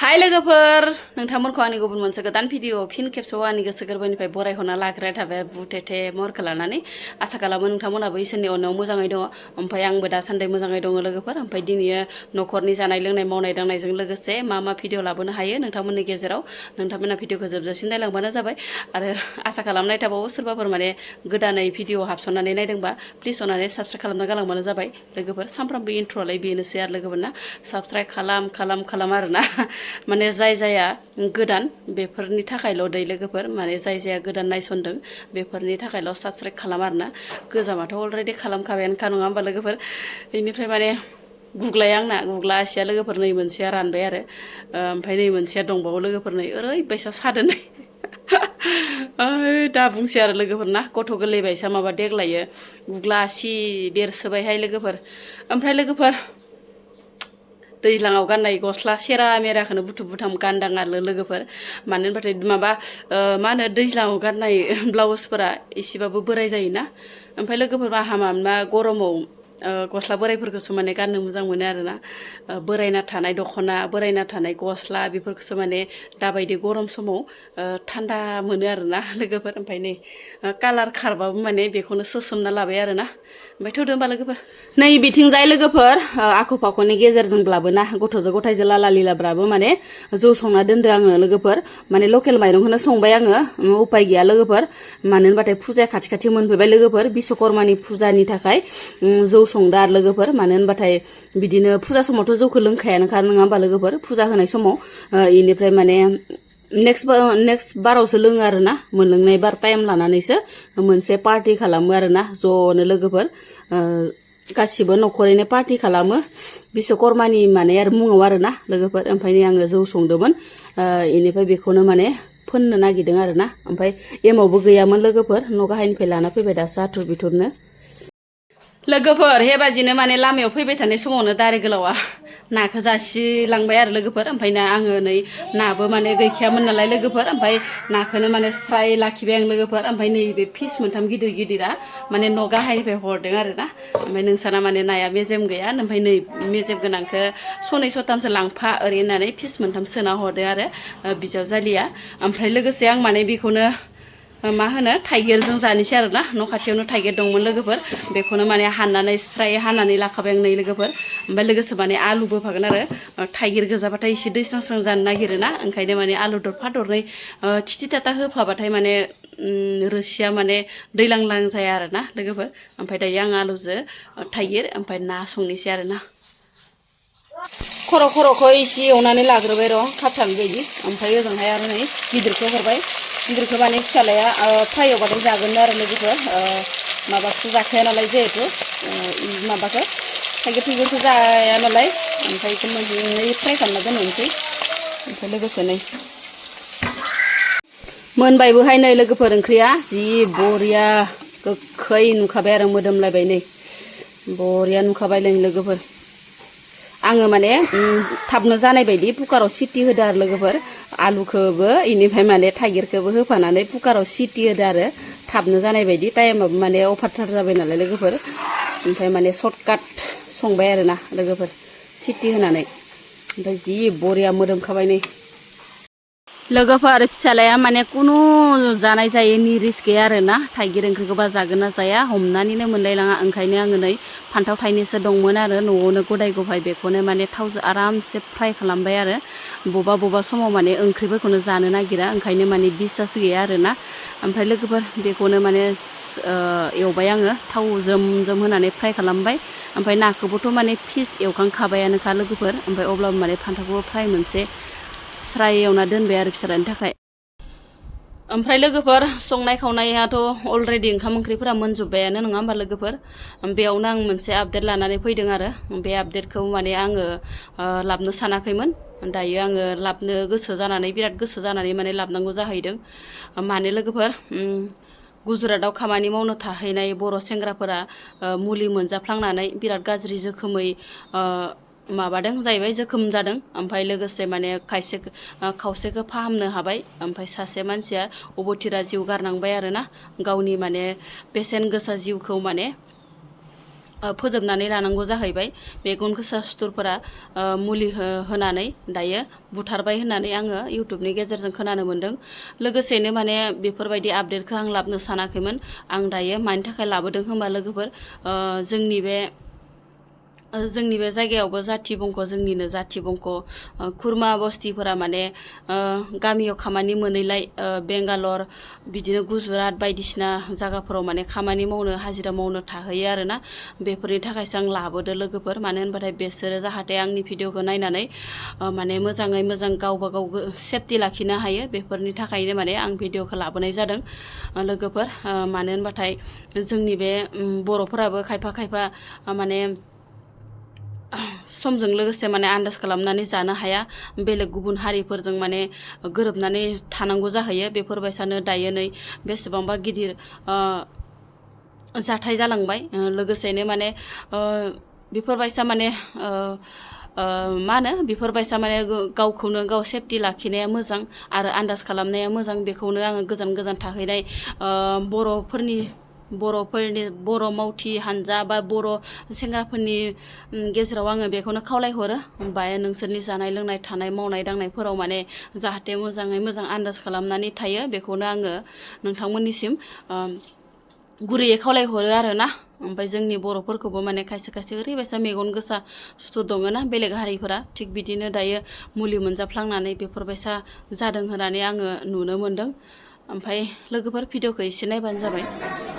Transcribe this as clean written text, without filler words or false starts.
हाय लोगोफोर नोंथांमोनखौ आंनि गुबुन मोनसे गोदान भिडिअ फिन खेबसेबाव आंनि गोसो गोरबोनिफ्राय बरायहरना लाग्राय थाबाय बुथेथे महरखौ लानानै आसा खालामो नोंथांमोनाबो इसोरनि अननायाव मोजाङै दङ ओमफ्राय आंबो दासान्दि मोजाङै दङ लोगोफोर ओमफ्राय दिनै न'खरनि जानाय लोंनाय मावनाय दांनायजों लोगोसे मा भिडिअ लाबोनो हायो नोंथांमोननि गेजेराव नोंथांमोना भिडिअखौ जोबजासिम नायलांबानो जाबाय आरो आसा खालामनाय थाबावो सोरबाफोर माने गोदानै भिडिअ हाबसननानै नायदोंबा प्लिज अननानै साबस्क्राइब खालामना गालांबानो जाबाय लोगोफोर सानफ्रामबो इन्ट्र'आलाय बेनोसै आरो लोगोफोरना साबस्क्राइब खालाम आरोना माने जाया गोदान बेफोरनि थाखायल' दै लोगोफोर माने जाया गोदान नायसनदों बेफोरनि थाखायल' साबस्क्राइब खालाम आरोना गोजामाथ' अलरेडि खालामखाबायानोखा नङा होमबा लोगोफोर बेनिफ्राय माने गुग्ला आसिया लोगोफोर नै मोनसेया रानबाय आरो ओमफ्राय नै मोनसेया दंबावो लोगोफोर नै ओरैबायसा सादों नै दा बुंसै आरो लोगोफोर ना गथ' गोरलै बायसा माबा देग्लायो गुग्ला आसि बेरसोबायहाय लोगोफोर ओमफ्राय लोगोफोर दैज्लाङाव गाननाय गस्ला सेरा मेराखौनो बुथुम गानदां आरो लोगोफोर मानो होनबाथाय माबा मा होनो दैज्लाङाव गाननाय ब्लाउसफोरा एसेबाबो बोराय जायोना ओमफ्राय लोगोफोर मा गरमाव गस्ला बोरायफोरखौसो माने गाननो मोजां मोनो आरोना बोरायना थानाय दख'ना बोरायना थानाय गस्ला बेफोरखौसो माने दाबायदि गरम समाव थान्दा मोनो आरोना लोगोफोर ओमफ्राय नै कालार खारबाबो माने बेखौनो सोसोमना लाबाय आरोना ओमफ्राय थौदो होमबा लोगोफोर नै बिथिंजाय लोगोफोर आखु फाखुनि गेजेरजोंब्लाबो ना गथ'जों गथायजों लाला लिलाब्राबो माने जौ संना दोनदो आङो लोगोफोर माने लकेल माइरंखौनो संबाय आङो उपाय गैया लोगोफोर मानो होनबाथाय फुजाया खाथि मोनफैबाय लोगोफोर बिश्वकर्मानि फुजानि थाखाय जौ संदा आरो लोगोफोर मानो होनबाथाय बिदिनो फुजा समावथ' जौखौ लोंखायानोखा नङा होमबा लोगोफोर फुजा होनाय समाव इनिफ्राय माने नेक्स्ट बारावसो लोङो आरोना मोनलोंनाय बार टाइम लानानैसो मोनसे पार्टि खालामो आरोना ज'नो लोगोफोर गासिबो न'खरैनो पार्टि खालामो बिश्वकर्मानि माने आरो मुङाव आरोना लोगोफोर ओमफ्राय आङो जौ संदोंमोन इनिफ्राय बेखौनो माने फोननो नागिरदों आरोना ओमफ्राय एमावबो गैयामोन लोगोफोर न' गाहायनिफ्राय लाना फैबाय दासो आथुर बिथुरनो लोगोफोर हेबाजिनो माने लामायाव फैबाय थानाय समावनो दारि गोलावा नाखौ जासिलांबाय आरो लोगोफोर ओमफ्राय आङो नै नाबो माने गैखायामोन नालाय लोगोफोर ओमफ्राय नाखौनो माने स्राय लाखिबाय आं लोगोफोर ओमफ्राय नैबे फिस मोनथाम गिदिरा माने न' गाहायनिफ्राय हरदों आरोना ओमफ्राय नोंसाना माने नाया मेजेम गैया ओमफ्राय नै मेजेम गोनांखौ सनै सथामसो लांफा ओरै होननानै फिस मोनथाम सोना हरदों आरो बिजावजालिया ओमफ्राय लोगोसे आं माने बेखौनो मा होनो थाइगिरजों जानोसै आरोना न' खाथियावनो थाइगिर दंमोन लोगोफोर बेखौनो माने हाननानै स्राय हानानै लाखाबाय आं नै लोगोफोर ओमफ्राय लोगोसे माने आलुबो होफागोन आरो थाइगिर गोजाबाथाय एसे दैस्रां जानो नागिरोना ओंखायनो माने आलु दरफा दरनै थिथि थाथा होफाबाथाय माने रोसिया माने दैलांलां जाया आरोना लोगोफोर ओमफ्राय दायो आं आलुजों थाइगिर ओमफ्राय ना संनोसै आरोना खर'खौ एसे एवनानै लाग्रोबाय र' खाबथानो बायदि ओमफ्राय ओजोंहाय आरो नै गिदिरखौ हरबाय गिदिरखौ माने फिसालाया फ्राय एवबाथाय जागोन आरो लोगोफोर माबाखौ जाखाया नालाय जिहेथु माबाखौ थाइगिरखौ जाया नालाय ओमफ्राय बेखौ मोजाङै फ्राय खालामना दोननोसै ओमफ्राय लोगोसे नै मोनबायबोहाय नै लोगोफोर ओंख्रिया जि बरिया गोखै नुखाबाय आरो मोदोमलायबाय नै बरिया नुखाबाय नै लोगोफोर आङो माने थाबनो जानाय बायदि कुकाराव सिटी होदो आरो लोगोफोर आलुखौबो इनिफ्राय माने थाइगिरखौबो होफानानै कुकाराव सिटी होदो आरो थाबनो जानाय बायदि टाइमाबो माने अभारथार जाबाय नालाय लोगोफोर ओमफ्राय माने सर्टकाट संबाय आरोना लोगोफोर सिटी होनानै ओमफ्राय जि बरिया मोदोमखाबाय नै लोगोफोर फिसालाया माने कुनु जानाय जायैनि रिस्क गैया आरोना थाइगिर ओंख्रिखौबा जागोन ना जाया हमनानैनो मोनलायलाङा ओंखायनो आङो नै फान्थाव थाइनैसो दंमोन आरो न'आवनो गदाय बेखौनो माने थावजों आरामसे फ्राय खालामबाय आरो बबेबा समाव माने ओंख्रिफोरखौनो जानो नागिरा ओंखायनो माने बिसास गैया आरोना ओमफ्राय लोगोफोर बेखौनो माने एवबाय आङो थाव जोम होनानै फ्राय खालामबाय ओमफ्राय नाखौबोथ' माने फिस एवखांखाबायानोखा लोगोफोर ओमफ्राय अब्लाबो माने फान्थावखौबो फ्राय मोनसे स्राय एवना दोनबाय आरो फिसालानि थाखाय ओमफ्राय लोगोफोर संनाय खावनायाथ' अलरेडि ओंखाम ओंख्रिफोरा मोनजोब्बायानो नङा होमबा लोगोफोर बेयावनो आं मोनसे आपडेट लानानै फैदों आरो बे आपडेटखौ माने आङो लाबनो सानाखैमोन दायो आङो लाबनो बिराद गोसो जानानै माने लाबनांगौ जाहैदों माने लोगोफोर गुजरातआव खामानि मावनो थाहैनाय बर' सेंग्राफोरा मुलि मोनजाफ्लांनानै बिराद गाज्रि जोखोमै माबादों जाहैबाय जोखोम जादों ओमफ्राय लोगोसे माने खावसेखौ फाहामनो हाबाय ओमफ्राय सासे मानसिया अबथिरा जिउ गारनांबाय आरोना गावनि माने बेसेन गोसा जिउखौ माने फोजोबनानै लानांगौ जाहैबाय। मेगन गोसा सुथुरफोरा मुलि होनानै दायो बुथारबाय होननानै आङो इउटुबनि गेजेरजों खोनानो मोन्दों। लोगोसेनो माने बेफोरबायदि आपडेटखौ आं लाबोनो सानाखैमोन। आं दायो मानि थाखाय लाबोदों होनबा लोगोफोर, जोंनि बे जायगायावबो जाथि बंख, जोंनिनो जाथि बंख खुरमा बस्तिफोरा माने गामियाव खामानि मोनैलाय बेंगालर बिदिनो गुजरात बायदिसिना जायगाफोराव माने खामानि मावनो हाजिरा मावनो थाहैयो आरोना। बेफोरनि थाखायसो आं लाबोदो लोगोफोर। मानो होनबाथाय बिसोरो जाहाथे आंनि भिडिअखौ नायनानै माने मोजाङै मोजां गावबा गाव सेफटि लाखिनो हायो। बेफोरनि थाखायनो माने आं भिडिअखौ लाबोनाय जादों लोगोफोर। मानो होनबाथाय जोंनि बे बर'फोराबो खायफा खायफा माने समजों लोगोसे माने आन्दाज खालामनानै जानो हाया। बेलेग गुबुन हारिफोरजों माने गोरोबनानै थानांगौ जाहैयो। बेफोरबायसानो दायो नै बेसेबांबा गिदिर जाथाय जालांबाय। लोगोसेनो माने बेफोरबायसा माने मा होनो बेफोरबायसा माने गावखौनो गाव सेफटि लाखिनाया मोजां आरो आन्दाज खालामनाया मोजां। बेखौनो आङो गोजान गोजान थाहैनाय बर' मावथि हानजा बा बर' सेंग्राफोरनि गेजेराव आङो बेखौनो खावलायहरो। ओमफ्राय नोंसोरनि जानाय लोंनाय थानाय मावनाय दांनायफोराव माने जाहाथे मोजाङै मोजां आन्दाज खालामनानै थायो। बेखौनो आङो नोंथांमोननिसिम गुरैयै खावलायहरो आरोना। ओमफ्राय जोंनि बर'फोरखौबो माने खायसे खायसे ओरैबायसा मेगन गोसा सुथुर दङ ना बेलेग हारिफोरा, थिग बिदिनो दायो मुलि मोनजाफ्लांनानै बेफोरबायसा जादों होननानै आङो नुनो मोन्दों। ओमफ्राय लोगोफोर भिडिअखौ एसे नायबानो जाबाय।